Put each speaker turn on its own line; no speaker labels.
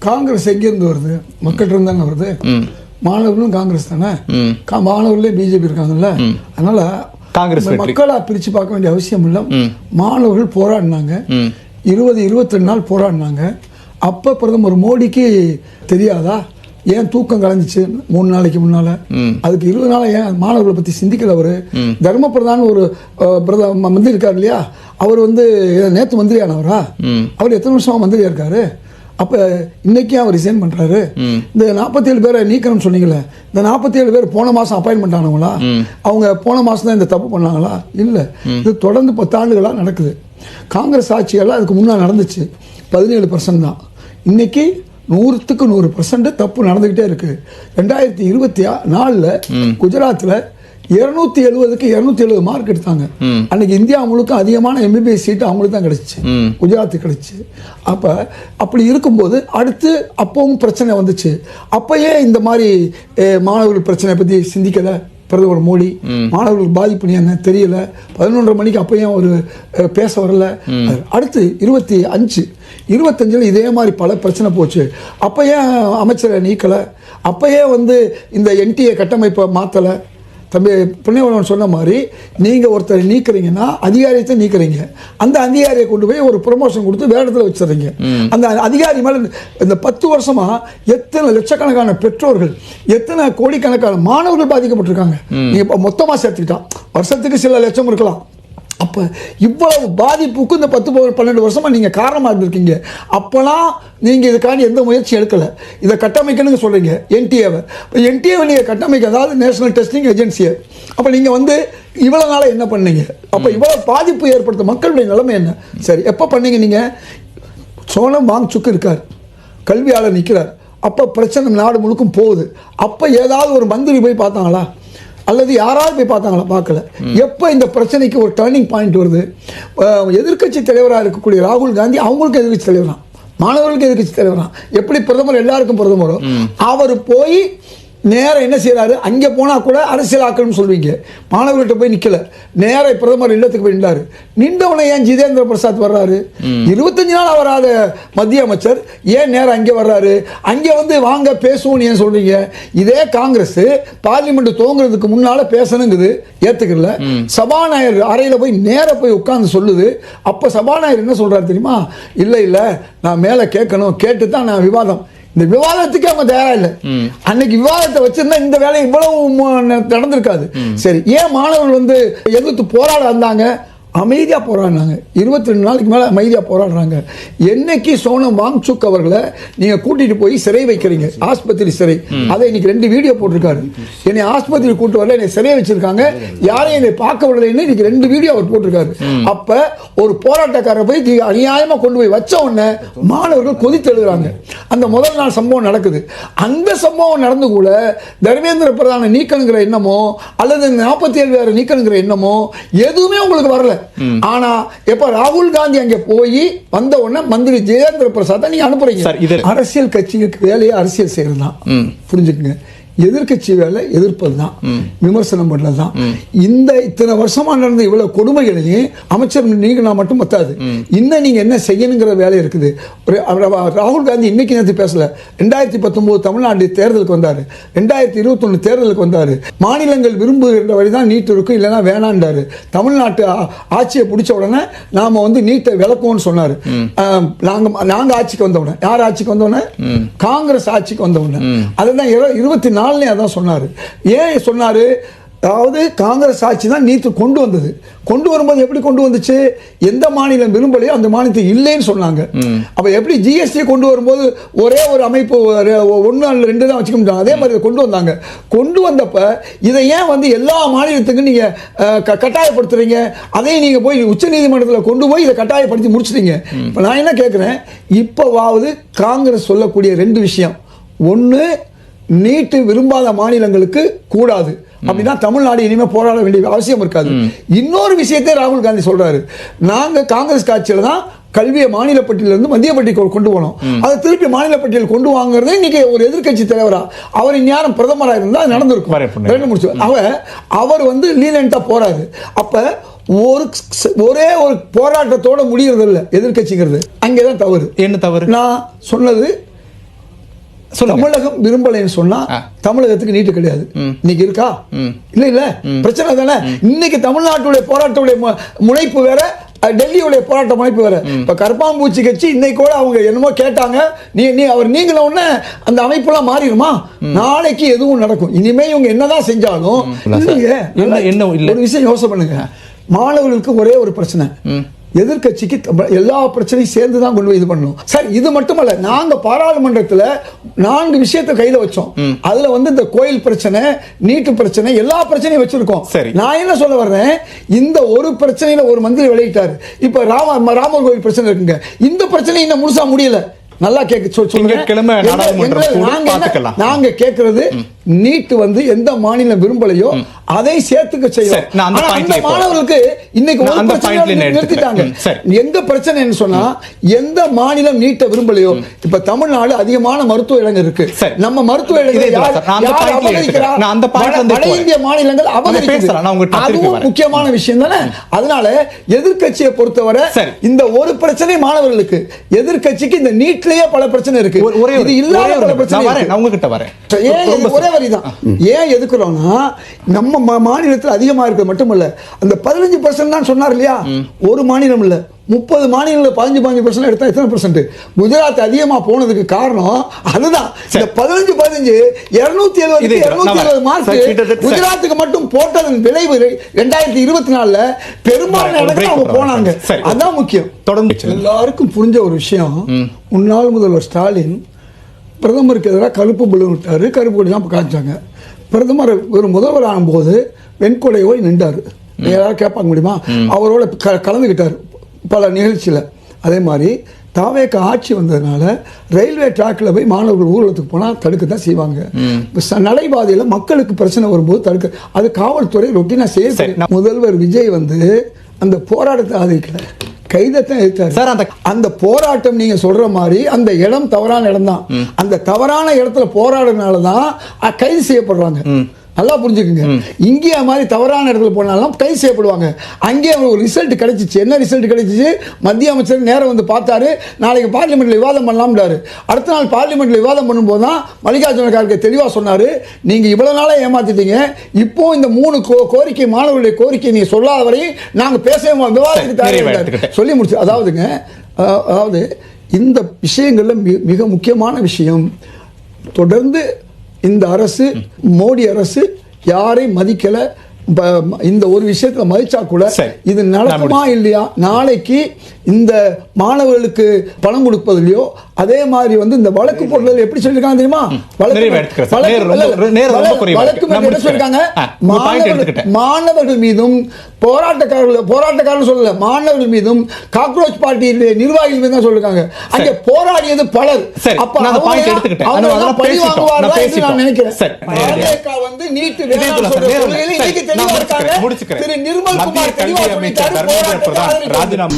காங்கிரஸ் எங்கேருந்து வருது? மக்கள் இருந்தாங்க வருது. மாணவர்களும் காங்கிரஸ் தானே, மாணவர்களே பிஜேபி இருக்காங்கல்ல. அதனால காங்கிரஸ் மக்களா பிரிச்சு பார்க்க வேண்டிய அவசியம் இல்லை. மாணவர்கள் போராடினாங்க, 22 நாள் போராடினாங்க. அப்ப பிரதமர் மோடிக்கு தெரியாதா ஏன் தூக்கம் கலைஞ்சிச்சு 3 நாளைக்கு முன்னால? அதுக்கு 20 நாளா ஏன் மாணவர்களை பத்தி சிந்திக்கல? அவரு தர்ம பிரதான் ஒரு மந்திரி இருக்காரு இல்லையா, அவர் நேத்து மந்திரி ஆனவரா? அவர் எத்தனை வருஷமா மந்திரியா இருக்காரு? அப்ப இன்னைக்கு அவர் ரிசைன் பண்றாரு. இந்த 47 பேரை நீக்கணும்னு சொன்னீங்களே, இந்த 47 பேர் போன மாசம் அப்பாயின்மெண்ட் ஆனவங்களா? அவங்க போன மாசம் தான் இந்த தப்பு பண்ணாங்களா? இல்ல, இது தொடர்ந்து 10 ஆண்டுகளா நடக்குது. காங்கிரஸ் ஆட்சியெல்லாம் அதுக்கு முன்னாடி நடந்துச்சு, 17% தான். இன்னைக்கு 100க்கு 100% தப்பு நடந்துகிட்டே இருக்கு. 2024 குஜராத்ல 270க்கு 270 மார்க் எடுத்தாங்க. அன்னைக்கு இந்தியா முழுக்க அதிகமான MBBS சீட்டு அவங்களுக்கு தான் கிடைச்சிச்சு, குஜராத்துக்கு கிடைச்சு. அப்படி இருக்கும்போது அடுத்து அப்பவும் பிரச்சனை வந்துச்சு. அப்பயே இந்த மாதிரி மாணவர்கள் பிரச்சனை பத்தி சிந்திக்கல பிரதமர் மோடி. மாணவர்களுக்கு பாதிப்பு என்ன தெரியல. 11:30 மணிக்கு அப்பயும் ஒரு பேச வரல. அடுத்து 25 இதே மாதிரி பல பிரச்சனை போச்சு. அப்பயே அமைச்சரை நீக்கல. அப்பயே இந்த NTA கட்டமைப்பை மாத்தல. தம்பி புண்ணியவன் சொன்ன மாதிரி நீங்க ஒருத்தரை நீக்கிறீங்கன்னா அதிகாரியத்தை நீக்கிறீங்க, அந்த அதிகாரியை கொண்டு போய் ஒரு ப்ரொமோஷன் கொடுத்து வேற இடத்துல வச்சிடறீங்க. அந்த அதிகாரி மேல இந்த 10 வருஷமா எத்தனை லட்சக்கணக்கான பெற்றோர்கள், எத்தனை கோடிக்கணக்கான மாணவர்கள் பாதிக்கப்பட்டிருக்காங்க. நீங்க மொத்தமா சேர்த்துக்கிட்டா வருஷத்துக்கு சில லட்சம் இருக்கலாம். அப்ப இவ்வளவு பாதிப்புக்கு இந்த 10-12 வருஷமா நீங்க காரணமா இருந்திருக்கீங்க. அப்பெல்லாம் நீங்க இதுக்காண்டி எந்த முயற்சி எடுக்கல. இதை கட்டமைக்கணும்னு சொல்றீங்க NTA-வை. NTA-வை நீங்க கட்டமைக்க, அதாவது நேஷனல் டெஸ்டிங் ஏஜென்சியை. அப்ப நீங்க இவ்வளவு நாள என்ன பண்ணீங்க? அப்ப இவ்வளவு பாதிப்பு ஏற்படுத்த மக்களுடைய நிலைமை என்ன? சரி, எப்ப பண்ணீங்க நீங்க? சோனம் வாங்சுக் இருக்கார், கல்வியாளர் நிற்கிறார். அப்ப பிரச்சனை நாடு முழுக்கும் போகுது. அப்ப ஏதாவது ஒரு மந்திரி போய் பார்த்தாங்களா? அல்லது யாராவது போய் பார்த்தாங்களா? பார்க்கல. எப்ப இந்த பிரச்சனைக்கு ஒரு டர்னிங் பாயிண்ட் வருது? எதிர்க்கட்சி தலைவராக இருக்கக்கூடிய ராகுல் காந்தி அவங்களுக்கு எதிர்க்கட்சி தலைவரா, மாணவர்களுக்கு எதிர்க்கட்சி தலைவரா. எப்படி பிரதமர் எல்லாருக்கும் பிரதமரோ, அவர் போய் நேரம் என்ன செய்யறாரு? அங்கே போனா கூட அரசியல் ஆக்கணும்னு சொல்வீங்க. மாணவர்கிட்ட போய் நிக்கல, நேர பிரதமர் இல்லத்துக்கு போய் நின்றாரு. நின்றவனை ஏன் ஜிதேந்திர பிரசாத் வர்றாரு? 25 நாள் வராத மத்திய அமைச்சர் ஏன் நேரம் அங்கே வர்றாரு? அங்கே வாங்க பேசுவோம் ஏன் சொல்றீங்க? இதே காங்கிரஸ் பார்லிமெண்ட் துவங்குறதுக்கு முன்னால பேசணுங்குது, ஏத்துக்கல. சபாநாயகர் அறையில போய் நேர போய் உட்கார்ந்து சொல்லுது. அப்ப சபாநாயகர் என்ன சொல்றாரு தெரியுமா? இல்ல நான் மேல கேட்கணும், கேட்டு தான் நான் விவாதம். இந்த விவாதத்துக்கு அவங்க தயாரா இல்லை. அன்னைக்கு விவாதத்தை வச்சிருந்தா இந்த வேலை இவ்வளவு நடந்திருக்காது. சரி, ஏன் மாணவர்கள் எதிர்த்து போராட வந்தாங்க? அமைதியா போராடினாங்க. 22 நாளைக்கு மேல அமைதியா போராடுறாங்க. என்னைக்கு சோனம் வாங்சுக் அவர்களை நீங்க கூட்டிட்டு போய் சிறை வைக்கிறீங்க, ஆஸ்பத்திரி சிறை. அதை இன்னைக்கு 2 வீடியோ போட்டிருக்காரு. என்னை ஆஸ்பத்திரி கூட்டு வரல, என்னை சிறை வச்சிருக்காங்க, யாரையும் என்னை பார்க்க விடலைன்னு இன்னைக்கு 2 வீடியோ அவர் போட்டிருக்காரு. அப்ப ஒரு போராட்டக்காரரை போய் அநியாயமா கொண்டு போய் வச்ச உடனே மாணவர்கள் கொதித்து எழுதுறாங்க. அந்த முதல் நாள் சம்பவம் நடக்குது. அந்த சம்பவம் நடந்து கூட தர்மேந்திர பிரதான நீக்கணுங்கிற எண்ணமோ அல்லது 47 பேரை நீக்கணுங்கிற எண்ணமோ எதுவுமே உங்களுக்கு வரல. ஆனா எப்ப ராகுல் காந்தி அங்க போய் வந்த உடனே மந்திரி ஜிதேந்திர பிரசாத் நீங்க அனுப்புறீங்க. அரசியல் கட்சிகளுக்கு வேலையை அரசியல் செய்யறதுதான், புரிஞ்சுக்குங்க. எதிர்கட்சி வேலை எதிர்ப்பது தான், விமர்சனம் பண்ணது தான். இந்த இத்தனை வருஷமா நடந்த இவ்வளவு கொடுமைகளையும் அமைச்சர் நீங்க மட்டும் பத்தாது, இன்னும் நீங்க என்ன செய்யணுங்கிற வேலை இருக்குது. ராகுல் காந்தி இன்னைக்கு நேற்று பேசல. 2019 தமிழ்நாடு தேர்தலுக்கு வந்தாரு, 2021 தேர்தலுக்கு வந்தாரு. மாநிலங்கள் விரும்புகின்ற வழிதான் நீட் இருக்கும், இல்லைன்னா வேணான்றாரு. தமிழ்நாட்டு ஆட்சியை பிடிச்ச உடனே நாம நீட்டை விளக்குவோம்னு சொன்னாரு. நாங்க ஆட்சிக்கு வந்த உடனே, யார் ஆட்சிக்கு வந்த உடனே? காங்கிரஸ் ஆட்சிக்கு வந்த உடனே. அதுதான் 24 அதான் சொன்னாரு. ஏன் சொன்னாரு? அதாவது காங்கிரஸ் ஆட்சி தான் நீத்து கொண்டு வந்தது. கொண்டு வரும்போது எப்படி கொண்டு வந்துச்சு? எந்த மாநிலம் விரும்பலையோ அந்த மாநிலத்துக்கு இல்லைன்னு சொன்னாங்க. அப்ப எப்படி ஜிஎஸ்டி கொண்டு வரும்போது ஒரே ஒரு அமைப்பு 1 அல்லது 2 தான் வச்சுக்க முடியும், அதே மாதிரி கொண்டு வந்தாங்க. கொண்டு வந்தப்ப இதை ஏன் எல்லா மாநிலத்துக்கும் நீங்க கட்டாயப்படுத்துறீங்க? அதையும் நீங்க போய் உச்ச நீதிமன்றத்தில் கொண்டு போய் இதை கட்டாயப்படுத்தி முடிச்சிட்டீங்க. இப்ப நான் என்ன கேட்கிறேன், இப்பவாவது காங்கிரஸ் சொல்லக்கூடிய 2 விஷயம். ஒன்னு, நீட்டு விரும்பாத மாநிலங்களுக்கு கூடாது அப்படின்னா தமிழ்நாடு இனிமே போராட வேண்டிய அவசியம் இருக்காது. இன்னொரு விஷயத்தை ராகுல் காந்தி சொல்றாரு, நாங்க காங்கிரஸ் கட்சியில தான் கல்வியை மாநில பட்டியலிருந்து மத்திய பட்டியல் கொண்டு போனோம், அதை திருப்பி மாநில பட்டியல் கொண்டு வாங்குறது இன்னைக்கு ஒரு எதிர்கட்சி தலைவரா அவர் இந்நேரம் பிரதமரா இருந்தா நடந்திருக்கும். அவர் லீலண்டா போறாரு. அப்ப ஒரே ஒரு போராட்டத்தோட முடியறது இல்லை எதிர்கட்சிங்கிறது. அங்கேதான் தவறு. என்ன தவறு? நான் சொன்னது தமிழகம் விரும்பலைன்னு சொன்னா தமிழகத்துக்கு நீட்டு கிடையாது. இன்னைக்கு இருக்கா? இல்ல பிரச்சனை தானே. இன்னைக்கு தமிழ்நாட்டுடைய போராட்டத்துடைய முனைப்பு வேற, டெல்லியுடைய போராட்ட முனைப்பு வேற. இப்ப கருப்பாம்பூச்சி கட்சி இன்னைக்கு கூட அவங்க என்னமோ கேட்டாங்க, நீங்கள உடனே அந்த அமைப்புலாம் மாறிடுமா? நாளைக்கு எதுவும் நடக்கும். இனிமே இவங்க என்னதான் செஞ்சாலும் ஒரு விஷயம் யோசனை பண்ணுங்க. மாணவர்களுக்கு ஒரே ஒரு பிரச்சனை, எதிர்கட்சிக்கு எல்லா பிரச்சனையும் சேர்ந்து தான் கொண்டு போய் இது பண்ணணும். சார் இது மட்டுமல்ல, நாங்க பாராளுமன்றத்தில் 4 விஷயத்தை கையில வச்சோம். அதுல இந்த கோயில் பிரச்சனை, நீட்டு பிரச்சனை, எல்லா பிரச்சனையும் வச்சிருக்கோம். நான் என்ன சொல்ல வர்றேன், இந்த ஒரு பிரச்சனையில ஒரு மந்திரி வெளியிட்டாரு. இப்ப ராமர் கோயில் பிரச்சனை இருக்குங்க, இந்த பிரச்சனை இன்னும் முழுசா முடியல. நல்லா நாங்க கேட்கிறது, நீட் எந்த மாநிலம் விரும்பலையோ அதை சேர்த்துக்க செய்யும். அந்த மாணவர்களுக்கு இன்னைக்கு நிறுத்திட்டாங்க. எங்க பிரச்சனை சொன்னா, எந்த மாநிலம் நீட்டை விரும்பலையோ, இப்ப தமிழ்நாடு அதிகமான மருத்துவ இடங்கள் இருக்கு. நம்ம மருத்துவ வட இந்திய மாநிலங்கள் அதுவும் முக்கியமான விஷயம் தானே. அதனால எதிர்கட்சியை பொறுத்தவரை இந்த ஒரு பிரச்சனை மாணவர்களுக்கு, எதிர்கட்சிக்கு இந்த நீட்லயே பல பிரச்சனை இருக்கு. இது இல்லாத பல பிரச்சனை. ஒரே வரிதான். ஏன் எதுக்குறோம்னா, நம்ம மாநிலத்தில் அதிகமா இருக்கு மட்டுமல்ல, அந்த 15% தான் சொன்னார் இல்லையா, ஒரு மாநிலம் இல்ல 30 மாநிலங்களில் 15% எடுத்தா எத்தனை %? குஜராத் அதிகமா போனதுக்கு காரணம் அதுதான். இந்த 15 270 மார்க் குஜராத்துக்கு மட்டும் போட்டதன் விளைவு 2024 பெரும்பாலான இடத்துல அவங்க போனாங்க. அதான் முக்கியம். தொடர்ந்து எல்லாருக்கும் புரிஞ்ச ஒரு விஷயம், முன்னாள் முதல்வர் ஸ்டாலின் பிரதமருக்கு எதிராக கருப்பு பலூன் விட்டாரு, கருப்பு கொடி தான் காய்ச்சாங்க. பிரதமர் ஒரு முதல்வர் ஆகும்போது வெண்கொடை போய் நின்றாரு. யாராவது கேட்பாங்க முடியுமா? அவரோட கலந்துக்கிட்டார் பல நிகழ்ச்சியில். அதே மாதிரி தாவேக ஆட்சி வந்ததுனால ரயில்வே டிராக்ல போய் மாணவர்கள் ஊர்வலத்துக்கு போனால் தடுக்க தான் செய்வாங்க. நடைபாதையில் மக்களுக்கு பிரச்சனை வரும்போது தடுக்க, அது காவல்துறை ரொட்டீனா செய்ய. முதல்வர் விஜய் அந்த போராட்டத்தை ஆதரிக்கல, கைதத்தான் எடுத்தாரு. அந்த போராட்டம் நீங்க சொல்ற மாதிரி அந்த இடம் தவறான இடம் தான். அந்த தவறான இடத்துல போராடுறதுனாலதான் கைது செய்யப்படுறாங்க. நல்லா புரிஞ்சுக்குங்க. இங்கே மாதிரி தவறான இடத்துல போனாலும் கைது செய்யப்படுவாங்க. அங்கே ஒரு ரிசல்ட் கிடைச்சிச்சு. என்ன ரிசல்ட் கிடைச்சிச்சு? மத்திய அமைச்சர் நேரம் பார்த்தாரு, நாளைக்கு பார்லிமெண்ட்ல விவாதம் பண்ணலாம்டாரு. அடுத்த நாள் பார்லிமெண்ட்ல விவாதம் பண்ணும்போது தான் மல்லிகார்ஜுன கார்கே தெளிவாக சொன்னாரு, நீங்க இவ்வளவு நாளா ஏமாத்திட்டீங்க, இப்போ இந்த 3 கோரிக்கை, மாணவர்களுடைய கோரிக்கை நீங்க சொல்லாத வரையும் நாங்க விவாதத்துக்கு தயாராக சொல்லி முடிச்சு. அதாவது இந்த விஷயங்கள்ல மிக முக்கியமான விஷயம், தொடர்ந்து இந்த அரசு, மோடி அரசு யாரை மதிக்கல. இந்த ஒரு விஷயத்துல மதிச்சா கூட இது நடக்குமா இல்லையா? நாளைக்கு இந்த மாணவர்களுக்கு பணம் கொடுப்பதிலையோ, அதே மாதிரி இந்த வழக்கு போடுறது எப்படி சொல்லிருக்காங்க தெரியுமா? மாணவர்கள் மீதும் போராட்டக்காரர்கள் சொல்லல, மாணவர்கள் மீதும் காக்ரோச் பார்ட்டி நிர்வாகிகள் மீது தான் சொல்லிருக்காங்க. அங்க போராடியது பலர். அப்ப நான் நினைக்கிறேன் நீட்டு திரு நிர்மல் குமார் தெளிவா சொல்லிட்டாரு,
ராஜினாமா